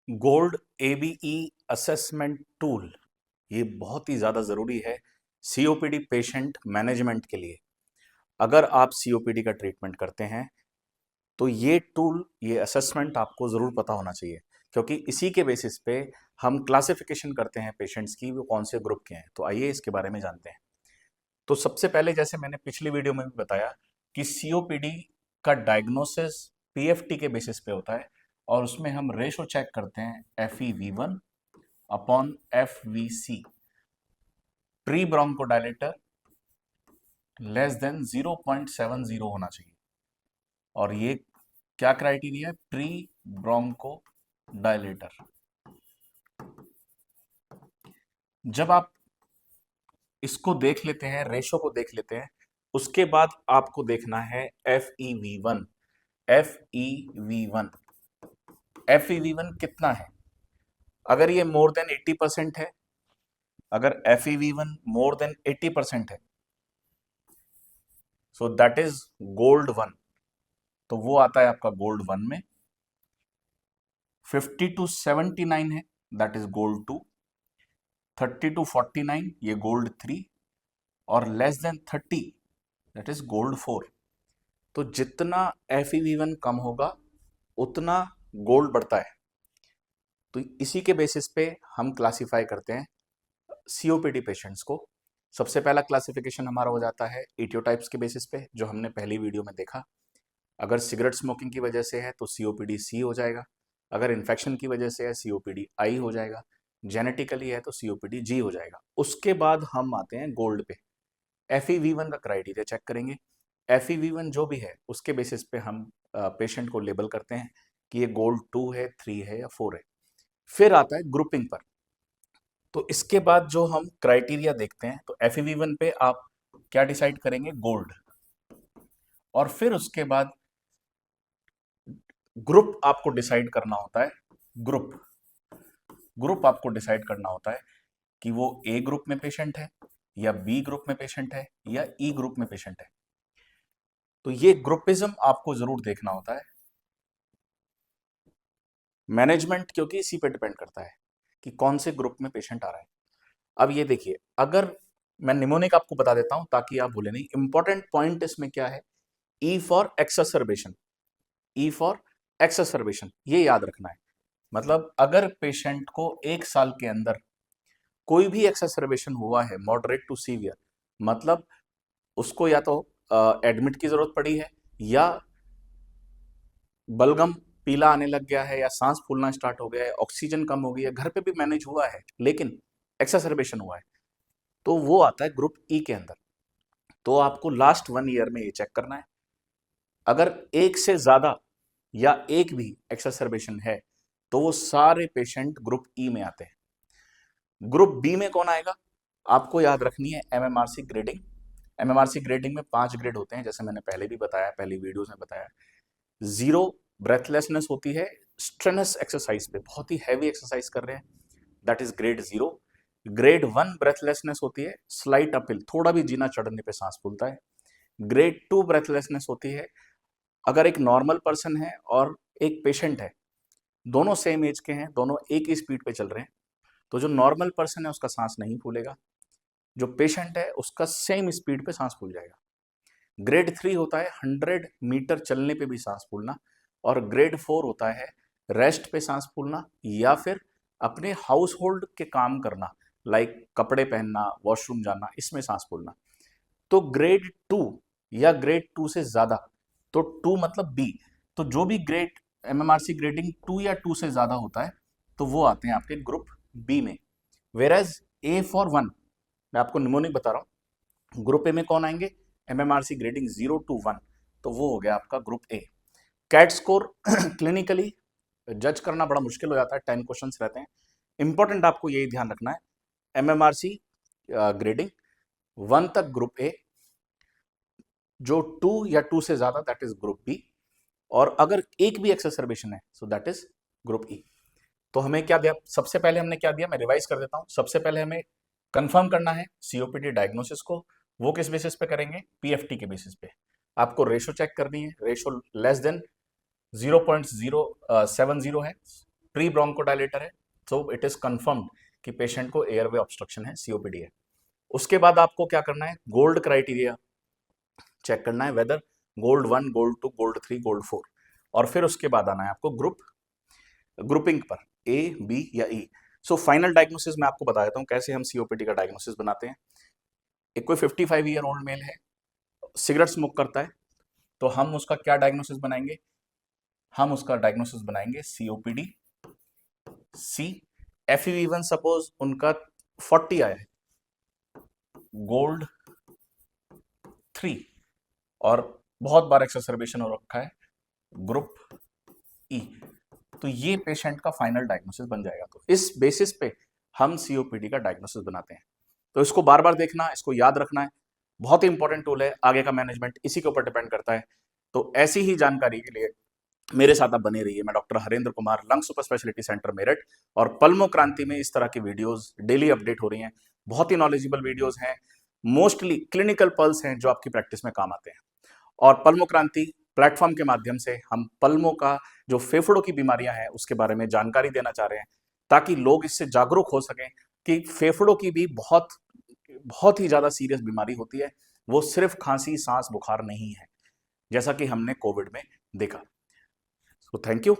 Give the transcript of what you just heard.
Gold ABE assessment tool ये बहुत ही ज़्यादा ज़रूरी है सीओपीडी पेशेंट मैनेजमेंट के लिए। अगर आप सीओपीडी का ट्रीटमेंट करते हैं तो ये टूल, ये असेसमेंट आपको ज़रूर पता होना चाहिए, क्योंकि इसी के बेसिस पे हम क्लासिफिकेशन करते हैं पेशेंट्स की, वो कौन से ग्रुप के हैं। तो आइए इसके बारे में जानते हैं। तो सबसे पहले, जैसे मैंने पिछली वीडियो में भी बताया कि सीओपीडी का डायग्नोसिस पीएफटी के बेसिस पे होता है, और उसमें हम रेशो चेक करते हैं FeV1 upon FVC। Pre bronchodilator less than 0.70 होना चाहिए। और ये क्या क्राइटेरिया है? Pre bronchodilator. जब आप इसको देख लेते हैं, रेशो को देख लेते हैं, उसके बाद आपको देखना है FeV1। FeV1 FeV1 कितना है? अगर ये मोर देन 80% है, अगर FeV1 मोर देन 80% है, सो दैट इज गोल्ड 1। तो वो आता है आपका गोल्ड 1 में। 50 to 79 है, दैट इज गोल्ड 2। 30 to 49 ये गोल्ड 3। और less than 30 that is gold 4। तो जितना FeV1 कम होगा उतना गोल्ड बढ़ता है। तो इसी के बेसिस पे हम क्लासिफाई करते हैं सीओपीडी पेशेंट्स को। सबसे पहला क्लासिफिकेशन हमारा हो जाता है एटियोटाइप्स के बेसिस पे, जो हमने पहली वीडियो में देखा। अगर सिगरेट स्मोकिंग की वजह से है तो सीओपीडी सी हो जाएगा। अगर इन्फेक्शन की वजह से है सीओपीडी आई हो जाएगा। जेनेटिकली है तो सीओपीडी जी हो जाएगा। उसके बाद हम आते हैं गोल्ड पे। FeV1 का क्राइटेरिया चेक करेंगे। FeV1 जो भी है उसके बेसिस पे हम पेशेंट को लेबल करते हैं कि ये गोल्ड 2 है, 3 है या 4 है। फिर आता है ग्रुपिंग पर। तो इसके बाद जो हम क्राइटेरिया देखते हैं, तो FeV1 पे आप क्या डिसाइड करेंगे? गोल्ड। और फिर उसके बाद ग्रुप आपको डिसाइड करना होता है। ग्रुप ग्रुप आपको डिसाइड करना होता है कि वो ए ग्रुप में पेशेंट है या बी ग्रुप में पेशेंट है या ई ग्रुप में पेशेंट है। तो ये ग्रुपिज्म आपको जरूर देखना होता है। मैनेजमेंट क्योंकि इसी पे डिपेंड करता है कि कौन से ग्रुप में पेशेंट आ रहा है। अब ये देखिए, अगर मैं निमोनिक आपको बता देता हूं ताकि आप भूले नहीं। इंपॉर्टेंट पॉइंट इसमें क्या है? E for एक्ससर्बेशन। ई फॉर एक्ससर्बेशन, ये याद रखना है। मतलब अगर पेशेंट को 1 साल के अंदर कोई भी एक्ससर्बेशन हुआ है मॉडरेट टू सीवियर, मतलब उसको या तो एडमिट की जरूरत पड़ी है, या बलगम पीला आने लग गया है, या सांस फूलना स्टार्ट हो गया है, ऑक्सीजन कम हो गई है, घर पे भी मैनेज हुआ है लेकिन एक्ससर्बेशन हुआ है, तो वो आता है ग्रुप ई के अंदर। तो आपको लास्ट 1 ईयर में ये चेक करना है। अगर एक से ज्यादा या एक भी एक्ससर्बेशन है तो वो सारे पेशेंट ग्रुप ई में आते हैं। ग्रुप बी में कौन आएगा? आपको याद रखनी है MMRC ग्रेडिंग। MMRC ग्रेडिंग में 5 ग्रेड होते हैं, जैसे मैंने पहले भी बताया, पहली वीडियोस में बताया। 0 ब्रेथलेसनेस होती है स्ट्रेनस एक्सरसाइज पे, बहुत ही हैवी एक्सरसाइज कर रहे हैं, that is grade 0। Grade 1 breathlessness होती है स्लाइट अपहिल, थोड़ा भी जीना चढ़ने पे सांस फूलता है। ग्रेड 2 ब्रेथलेसनेस होती है अगर एक नॉर्मल पर्सन है और एक पेशेंट है, दोनों सेम एज के हैं, दोनों एक ही स्पीड पे चल रहे हैं, तो जो नॉर्मल पर्सन है उसका सांस नहीं फूलेगा, जो पेशेंट है उसका सेम स्पीड पे सांस फूल जाएगा। ग्रेड 3 होता है 100 मीटर चलने पे भी सांस फूलना। और ग्रेड 4 होता है रेस्ट पे सांस फूलना, या फिर अपने हाउस होल्ड के काम करना, लाइक कपड़े पहनना, वॉशरूम जाना, इसमें सांस फूलना। तो ग्रेड 2 या ग्रेड 2 से ज्यादा, तो 2 मतलब बी, तो जो भी ग्रेड MMRC ग्रेडिंग 2 या 2 से ज्यादा होता है तो वो आते हैं आपके ग्रुप बी में। वेराज A for 1, मैं आपको निमोनिक बता रहा हूँ, ग्रुप ए में कौन आएंगे? MMRC ग्रेडिंग 0 to 1, तो वो हो गया आपका group A. CAT score clinically जज करना बड़ा मुश्किल हो जाता है, 10 क्वेश्चंस रहते हैं। इंपॉर्टेंट आपको यही ध्यान रखना है, MMRC ग्रेडिंग 1 तक ग्रुप ए, जो 2 या 2 से ज्यादा दैट इज ग्रुप बी, और अगर एक भी एक्ससर्बेशन है सो दैट इज ग्रुप ई। तो हमें क्या दिया? सबसे पहले हमने क्या दिया, मैं रिवाइज कर देता हूं। सबसे पहले हमें कंफर्म करना है सीओपीडी डायग्नोसिस को। वो किस बेसिस पे करेंगे? पीएफटी के बेसिस पे। आपको रेशो चेक करनी है, रेशो लेस देन 0.070 है, प्री ब्रोंकोडायलेटर है, तो इट इज कंफर्म्ड कि पेशेंट को एयरवे ऑब्स्ट्रक्शन है, सीओपीडी है। उसके बाद आपको क्या करना है, गोल्ड क्राइटेरिया चेक करना है, whether gold 1, gold 2, gold 3, gold 4, और फिर उसके बाद आना है आपको ग्रुपिंग पर, ए, बी या ई। सो फाइनल डायग्नोसिस मैं आपको बता देता हूँ कैसे हम सीओपीडी का डायग्नोसिस बनाते हैं। एक कोई 55 ईयर ओल्ड मेल है, सिगरेट स्मोक करता है, तो हम उसका क्या डायग्नोसिस बनाएंगे, हम उसका डायग्नोसिस बनाएंगे सीओपीडी सी। FEV1 सपोज उनका 40 आया है, गोल्ड 3, और बहुत बार एक्सरबेशन हो रखा है, ग्रुप ई। तो ये पेशेंट का फाइनल डायग्नोसिस बन जाएगा। तो इस बेसिस पे हम सीओपीडी का डायग्नोसिस बनाते हैं। तो इसको बार बार देखना, इसको याद रखना है, बहुत ही इंपॉर्टेंट टूल है, आगे का मैनेजमेंट इसी के ऊपर डिपेंड करता है। तो ऐसी ही जानकारी के लिए मेरे साथ आप बने रहिए। मैं doctor Harendra Kumar, lung super speciality centre Meerut, और पल्मो क्रांति में इस तरह की वीडियोस डेली अपडेट हो रही हैं, बहुत ही नॉलेजेबल वीडियोस हैं, मोस्टली क्लिनिकल पल्स हैं जो आपकी प्रैक्टिस में काम आते हैं। और पल्मो क्रांति प्लेटफॉर्म के माध्यम से हम पल्मो का जो फेफड़ों की बीमारियां हैं उसके बारे में जानकारी देना चाह रहे हैं, ताकि लोग इससे जागरूक हो सकें कि फेफड़ों की भी बहुत बहुत ही ज्यादा सीरियस बीमारी होती है, वो सिर्फ खांसी सांस बुखार नहीं है, जैसा कि हमने कोविड में देखा। So thank you.